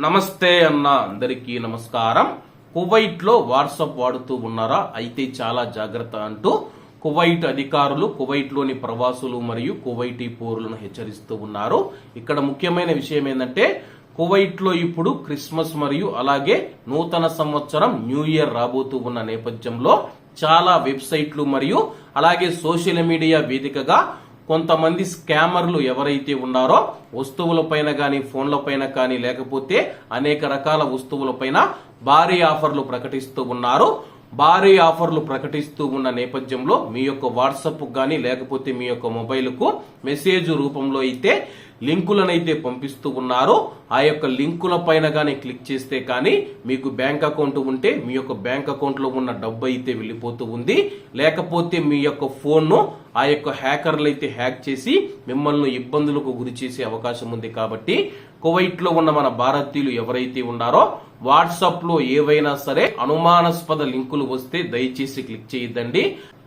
నమస్తే అన్న, అందరికీ నమస్కారం. కువైట్ లో వాట్సాప్ వాడుతూ ఉన్నారా? అయితే చాలా జాగ్రత్త అంటూ కువైట్ అధికారులు కువైట్ లోని ప్రవాసులు మరియు కువైటీ పౌరులను హెచ్చరిస్తూ ఉన్నారు. ఇక్కడ ముఖ్యమైన విషయం ఏంటంటే కువైట్ లో ఇప్పుడు క్రిస్మస్ మరియు అలాగే నూతన సంవత్సరం న్యూ ఇయర్ రాబోతూ ఉన్న నేపథ్యంలో చాలా వెబ్సైట్లు మరియు అలాగే సోషల్ మీడియా వేదికగా కొంతమంది స్కామర్లు ఎవరైతే ఉన్నారో వస్తువులపైన కానీ ఫోన్లపైన కానీ లేకపోతే అనేక రకాల వస్తువులపైన భారీ ఆఫర్లు ప్రకటిస్తూ ఉన్నారు. భారీ ఆఫర్లు ప్రకటిస్తూ ఉన్న నేపథ్యంలో మీ యొక్క వాట్సాప్ కానీ లేకపోతే మీ యొక్క మొబైల్ కు మెసేజ్ రూపంలో అయితే లింకులనైతే పంపిస్తూ ఉన్నారు. ఆ యొక్క లింకుల పైన కానీ క్లిక్ చేస్తే కానీ మీకు బ్యాంక్ అకౌంట్ ఉంటే మీ యొక్క బ్యాంక్ అకౌంట్ లో ఉన్న డబ్బు అయితే వెళ్ళిపోతూ ఉంది. లేకపోతే మీ యొక్క ఫోన్ ను ఆ యొక్క హ్యాకర్లు అయితే హ్యాక్ చేసి మిమ్మల్ని ఇబ్బందులకు గురి చేసే అవకాశం ఉంది. కాబట్టి కువైట్ లో ఉన్న మన భారతీయులు ఎవరైతే ఉన్నారో వాట్సాప్ లో ఏవైనా సరే అనుమానాస్పద లింకులు వస్తే దయచేసి క్లిక్ చేయొద్దండి.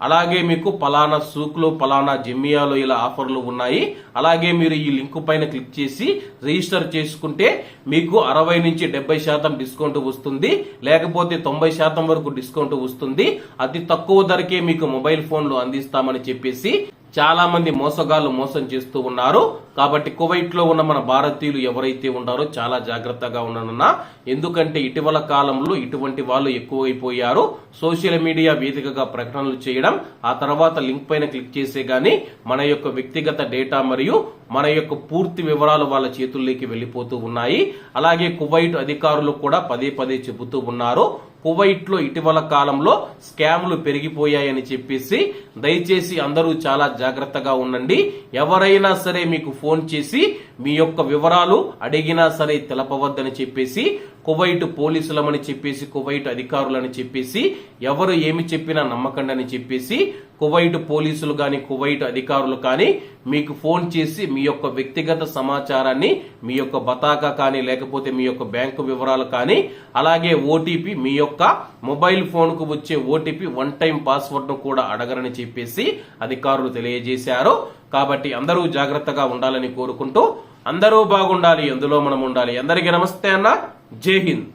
అలాగే మీకు పలానా సూక్ లో పలానా జమియాలో ఇలా ఆఫర్లు ఉన్నాయి, అలాగే మీరు ఈ లింక్ పైన క్లిక్ చేసి రిజిస్టర్ చేసుకుంటే మీకు 60 నుంచి 70% డిస్కౌంట్ వస్తుంది, లేకపోతే 90% వరకు డిస్కౌంట్ వస్తుంది. అతి తక్కువ ధరకే మీకు మొబైల్ ఫోన్లు అందిస్తామని చెప్పేసి చాలా మంది మోసగాళ్లు మోసం చేస్తూ ఉన్నారు. కాబట్టి కువైట్ లో ఉన్న మన భారతీయులు ఎవరైతే ఉన్నారో చాలా జాగ్రత్తగా ఉన్నానన్నా. ఎందుకంటే ఇటీవల కాలంలో ఇటువంటి వాళ్ళు ఎక్కువైపోయారు. సోషల్ మీడియా వేదికగా ప్రకటనలు చేయడం, ఆ తర్వాత లింక్ పైన క్లిక్ చేసే గానీ మన యొక్క వ్యక్తిగత డేటా మరియు మన యొక్క పూర్తి వివరాలు వాళ్ళ చేతుల్లోకి వెళ్లిపోతూ ఉన్నాయి. అలాగే కువైట్ అధికారులు కూడా పదే పదే చెబుతూ ఉన్నారు, కువైట్ లో ఇటీవల కాలంలో స్కామ్లు పెరిగిపోయాయని చెప్పేసి దయచేసి అందరూ చాలా జాగ్రత్తగా ఉండండి. ఎవరైనా సరే మీకు ఫోన్ చేసి మీ యొక్క వివరాలు అడిగినా సరే తెలపవద్దని చెప్పేసి కువైట్ పోలీసులమని చెప్పేసి కువైట్ అధికారులని చెప్పేసి ఎవరు ఏమి చెప్పినా నమ్మకండి అని చెప్పేసి కువైట్ పోలీసులు గాని కువైట్ అధికారులు కానీ మీకు ఫోన్ చేసి మీ యొక్క వ్యక్తిగత సమాచారాన్ని మీ యొక్క బతాకా కానీ లేకపోతే మీ యొక్క బ్యాంకు వివరాలు కానీ అలాగే ఓటీపీ మీ యొక్క మొబైల్ ఫోన్ కు వచ్చే ఓటీపీ 1 టైం పాస్వర్డ్ ను కూడా అడగరని చెప్పేసి అధికారులు తెలియజేశారు. కాబట్టి అందరూ జాగ్రత్తగా ఉండాలని కోరుకుంటూ అందరూ బాగుండాలి, అందులో మనం ఉండాలి. అందరికీ నమస్తే అన్న, జై హింద్.